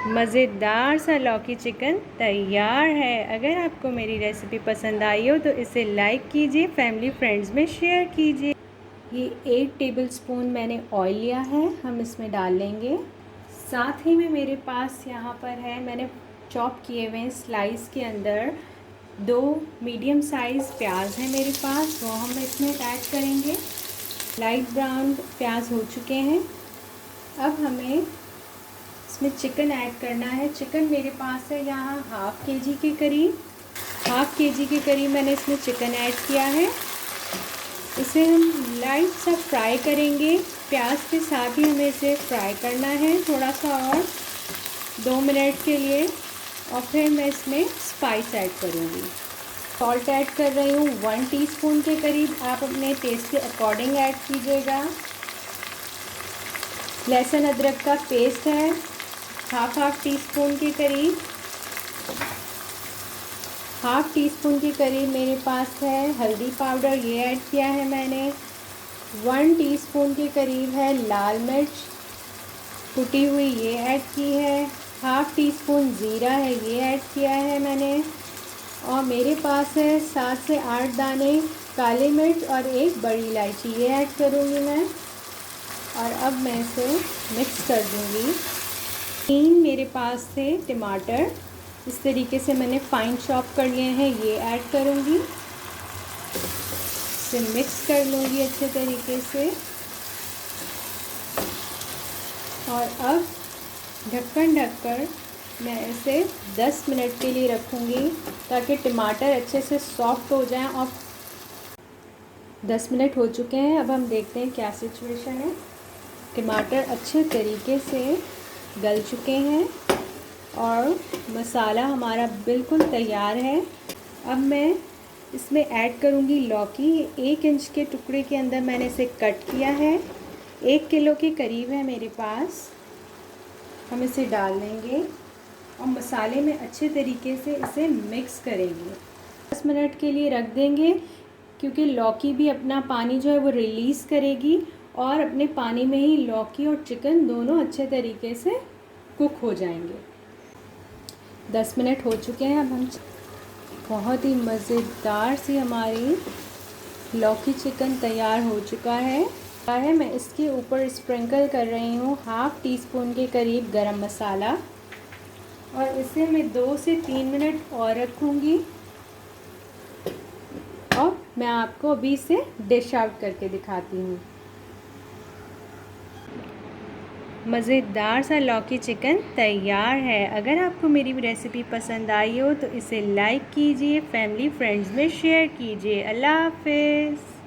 मज़ेदार सा लौकी चिकन तैयार है। अगर आपको मेरी रेसिपी पसंद आई हो तो इसे लाइक कीजिए, फैमिली फ्रेंड्स में शेयर कीजिए। ये 1 टेबलस्पून मैंने ऑयल लिया है, हम इसमें डाल लेंगे। साथ ही में मेरे पास यहाँ पर है, मैंने चॉप किए हुए स्लाइस के अंदर 2 मीडियम साइज़ प्याज है मेरे पास, वो हम इसमें ऐड करेंगे। लाइट ब्राउन प्याज हो चुके हैं। अब हमें इसमें चिकन ऐड करना है। चिकन मेरे पास है यहाँ हाफ़ केजी के करीब मैंने इसमें चिकन ऐड किया है। इसे हम लाइट सा फ्राई करेंगे, प्याज के साथ ही हमें इसे फ्राई करना है थोड़ा सा और 2 मिनट के लिए। और फिर मैं इसमें स्पाइस ऐड करूँगी। सॉल्ट ऐड कर रही हूँ 1 टीस्पून के करीब, आप अपने टेस्ट के अकॉर्डिंग ऐड कीजिएगा। लहसुन अदरक का पेस्ट है हाफ टी स्पून के करीब। हाफ टी स्पून के करीब मेरे पास है हल्दी पाउडर, ये ऐड किया है मैंने। 1 टीस्पून के करीब है लाल मिर्च कुटी हुई, ये ऐड की है। हाफ टी स्पून ज़ीरा है, ये ऐड किया है मैंने। और मेरे पास है 7 से 8 दाने काली मिर्च और 1 बड़ी इलायची, ये ऐड करूँगी मैं। और अब मैं इसे मिक्स कर दूँगी। 3 मेरे पास से टमाटर इस तरीके से मैंने फाइन चॉप कर लिए हैं, ये ऐड करूँगी। इसे मिक्स कर लूँगी अच्छे तरीके से। और अब ढक्कन ढककर मैं इसे 10 मिनट के लिए रखूँगी ताकि टमाटर अच्छे से सॉफ्ट हो जाएं। और 10 मिनट हो चुके हैं, अब हम देखते हैं क्या सिचुएशन है। टमाटर अच्छे तरीके से गल चुके हैं और मसाला हमारा बिल्कुल तैयार है। अब मैं इसमें ऐड करूँगी लौकी। 1 इंच के टुकड़े के अंदर मैंने इसे कट किया है, 1 किलो के करीब है मेरे पास। हम इसे डाल देंगे और मसाले में अच्छे तरीके से इसे मिक्स करेंगे। 10 मिनट के लिए रख देंगे क्योंकि लौकी भी अपना पानी जो है वो रिलीज़ करेगी और अपने पानी में ही लौकी और चिकन दोनों अच्छे तरीके से कुक हो जाएंगे। 10 मिनट हो चुके हैं। अब हम बहुत ही मज़ेदार सी हमारी लौकी चिकन तैयार हो चुका है। मैं इसके ऊपर स्प्रिंकल कर रही हूँ हाफ़ टी स्पून के करीब गरम मसाला और इसे मैं 2 से 3 मिनट और रखूँगी। और मैं आपको अभी इसे डिश आउट करके दिखाती हूँ। मज़ेदार सा लौकी चिकन तैयार है। अगर आपको मेरी रेसिपी पसंद आई हो तो इसे लाइक कीजिए, फैमिली फ्रेंड्स में शेयर कीजिए। अल्लाह हाफ़िज़।